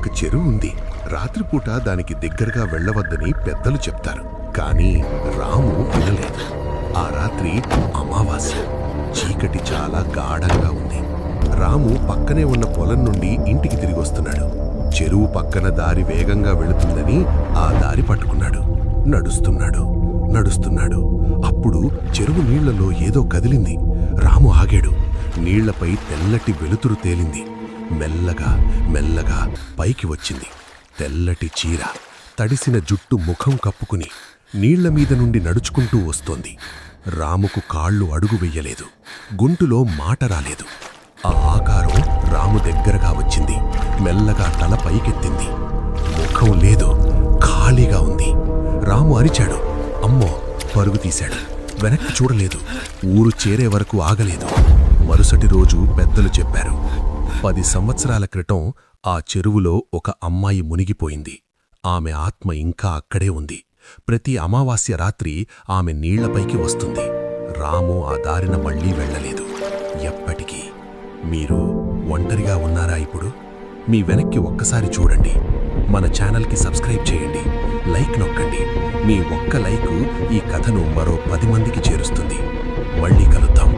ఒక చెరువు ఉంది. రాత్రిపూట దానికి దగ్గరగా వెళ్ళవద్దని పెద్దలు చెప్తారు. కానీ రాము వినలేదు. ఆ రాత్రి అమావాస్య. చీకటి చాలా గాఢంగా ఉంది. రాము పక్కనే ఉన్న పొలం నుండి ఇంటికి తిరిగొస్తున్నాడు. చెరువు పక్కన దారి వేగంగా వెళుతుందని ఆ దారి పట్టుకున్నాడు. నడుస్తున్నాడు. అప్పుడు చెరువు నీళ్లలో ఏదో కదిలింది. రాము ఆగాడు. నీళ్లపై తెల్లటి వెలుతురు తేలింది. మెల్లగా పైకి వచ్చింది. తెల్లటి చీర, తడిసిన జుట్టు ముఖం కప్పుకుని నీళ్ల మీద నుండి నడుచుకుంటూ వస్తోంది. రాముకు కాళ్ళు అడుగు వెయ్యలేదు. గొంతులో మాట రాలేదు. ఆ ఆకారం రాము దగ్గరగా వచ్చింది. మెల్లగా తల పైకెత్తింది. ముఖం లేదు, ఖాళీగా ఉంది. రాము అరిచాడు. అమ్మో! పరుగు తీశాడు. వెనక్కి చూడలేదు. ఊరు చేరే వరకు ఆగలేదు. మరుసటి రోజు పెద్దలు చెప్పారు, 10 సంవత్సరాల క్రితం ఆ చెరువులో ఒక అమ్మాయి మునిగిపోయింది. ఆమె ఆత్మ ఇంకా అక్కడే ఉంది. ప్రతి అమావాస్య రాత్రి ఆమె నీళ్లపైకి వస్తుంది. రాము ఆ దారిన మళ్లీ వెళ్ళలేదు. ఎప్పటికీ. మీరు ఒంటరిగా ఉన్నారా ఇప్పుడు? మీ వెనక్కి ఒక్కసారి చూడండి. మన ఛానల్కి సబ్స్క్రైబ్ చేయండి. లైక్ నొక్కండి. మీ ఒక్క లైకు ఈ కథను మరో 10 మందికి చేరుస్తుంది. మళ్ళీ కలుద్దాం.